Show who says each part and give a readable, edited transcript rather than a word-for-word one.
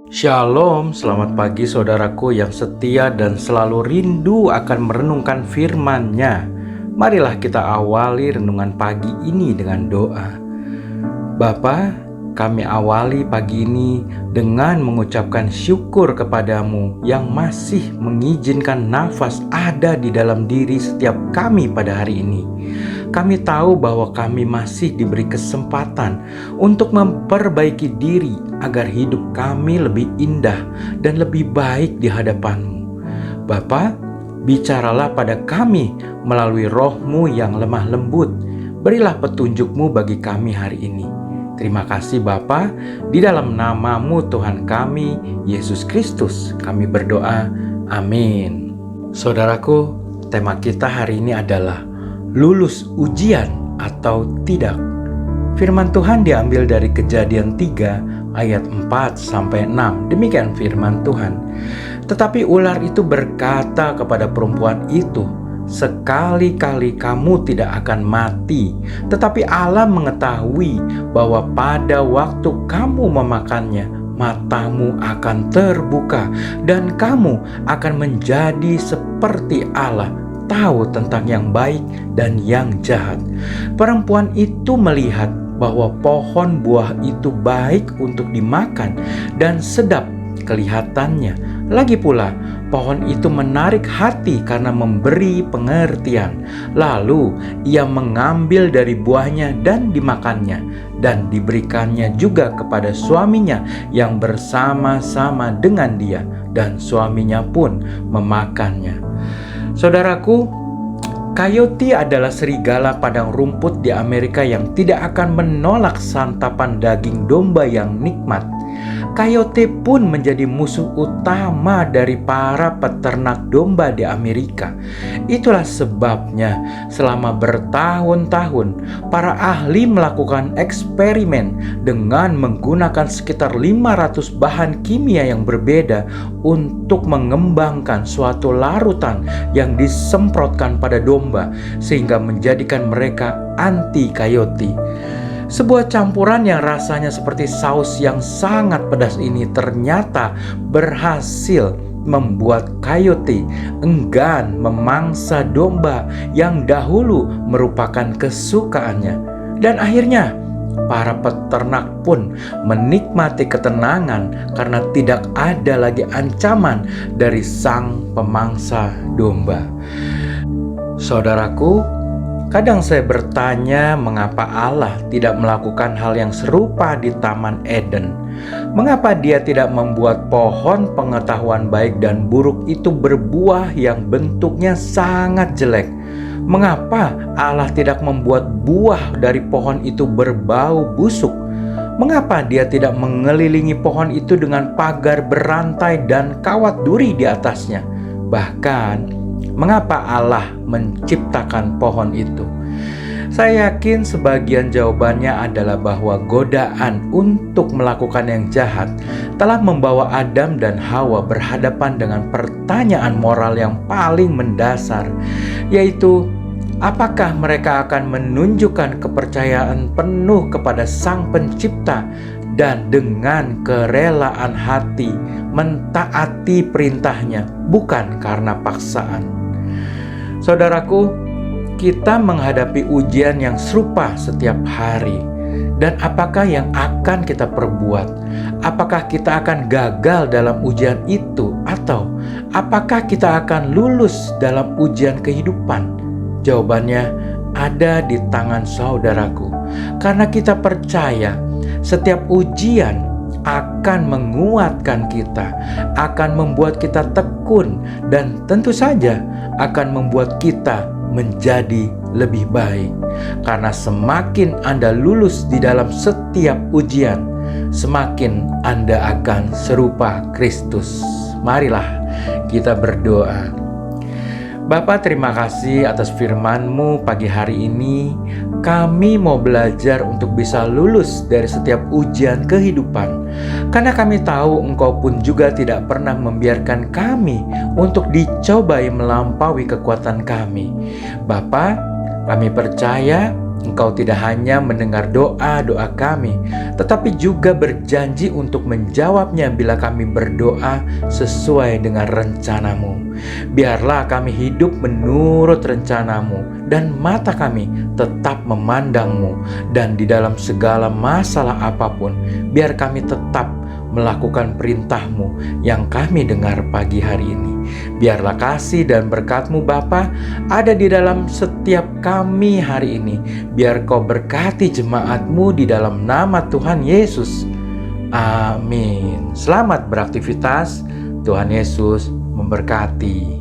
Speaker 1: Shalom, selamat pagi saudaraku yang setia dan selalu rindu akan merenungkan firman-Nya. Marilah kita awali renungan pagi ini dengan doa. Bapa, kami awali pagi ini dengan mengucapkan syukur kepadamu yang masih mengizinkan nafas ada di dalam diri setiap kami pada hari ini. Kami tahu bahwa kami masih diberi kesempatan untuk memperbaiki diri agar hidup kami lebih indah dan lebih baik di hadapan-Mu. Bapa, bicaralah pada kami melalui Roh-Mu yang lemah lembut. Berilah petunjuk-Mu bagi kami hari ini. Terima kasih Bapa, di dalam nama-Mu Tuhan kami, Yesus Kristus, kami berdoa. Amin. Saudaraku, tema kita hari ini adalah lulus ujian atau tidak. Firman Tuhan diambil dari Kejadian 3 ayat 4-6. Demikian firman Tuhan. Tetapi ular itu berkata kepada perempuan itu, "Sekali-kali kamu tidak akan mati, tetapi Allah mengetahui bahwa pada waktu kamu memakannya, matamu akan terbuka dan kamu akan menjadi seperti Allah, tahu tentang yang baik dan yang jahat." Perempuan itu melihat bahwa pohon buah itu baik untuk dimakan dan sedap kelihatannya. Lagi pula, pohon itu menarik hati karena memberi pengertian. Lalu ia mengambil dari buahnya dan dimakannya, dan diberikannya juga kepada suaminya yang bersama-sama dengan dia, dan suaminya pun memakannya. Saudaraku, coyote adalah serigala padang rumput di Amerika yang tidak akan menolak santapan daging domba yang nikmat. Coyote pun menjadi musuh utama dari para peternak domba di Amerika. Itulah sebabnya selama bertahun-tahun para ahli melakukan eksperimen dengan menggunakan sekitar 500 bahan kimia yang berbeda untuk mengembangkan suatu larutan yang disemprotkan pada domba sehingga menjadikan mereka anti coyote. Sebuah campuran yang rasanya seperti saus yang sangat pedas ini ternyata berhasil membuat coyote enggan memangsa domba yang dahulu merupakan kesukaannya. Dan akhirnya para peternak pun menikmati ketenangan karena tidak ada lagi ancaman dari sang pemangsa domba. Saudaraku, kadang saya bertanya mengapa Allah tidak melakukan hal yang serupa di Taman Eden. Mengapa Dia tidak membuat pohon pengetahuan baik dan buruk itu berbuah yang bentuknya sangat jelek? Mengapa Allah tidak membuat buah dari pohon itu berbau busuk? Mengapa Dia tidak mengelilingi pohon itu dengan pagar berantai dan kawat duri di atasnya? Bahkan, mengapa Allah menciptakan pohon itu? Saya yakin sebagian jawabannya adalah bahwa godaan untuk melakukan yang jahat telah membawa Adam dan Hawa berhadapan dengan pertanyaan moral yang paling mendasar, yaitu apakah mereka akan menunjukkan kepercayaan penuh kepada Sang Pencipta dan dengan kerelaan hati mentaati perintahnya, bukan karena paksaan. Saudaraku, kita menghadapi ujian yang serupa setiap hari. Dan apakah yang akan kita perbuat? Apakah kita akan gagal dalam ujian itu? Atau apakah kita akan lulus dalam ujian kehidupan? Jawabannya ada di tangan saudaraku. Karena kita percaya setiap ujian akan menguatkan kita, akan membuat kita tekun, dan tentu saja akan membuat kita menjadi lebih baik. Karena semakin Anda lulus di dalam setiap ujian, semakin Anda akan serupa Kristus. Marilah kita berdoa. Bapa, terima kasih atas firman-Mu pagi hari ini. Kami mau belajar untuk bisa lulus dari setiap ujian kehidupan. Karena kami tahu Engkau pun juga tidak pernah membiarkan kami untuk dicobai melampaui kekuatan kami. Bapa, kami percaya Engkau tidak hanya mendengar doa-doa kami, tetapi juga berjanji untuk menjawabnya bila kami berdoa sesuai dengan rencana-Mu. Biarlah kami hidup menurut rencana-Mu, dan mata kami tetap memandang-Mu. Dan di dalam segala masalah apapun, biar kami tetap melakukan perintah-Mu yang kami dengar pagi hari ini. Biarlah kasih dan berkat-Mu Bapa ada di dalam setiap kami hari ini. Biar Kau berkati jemaat-Mu di dalam nama Tuhan Yesus. Amin. Selamat beraktivitas. Tuhan Yesus memberkati.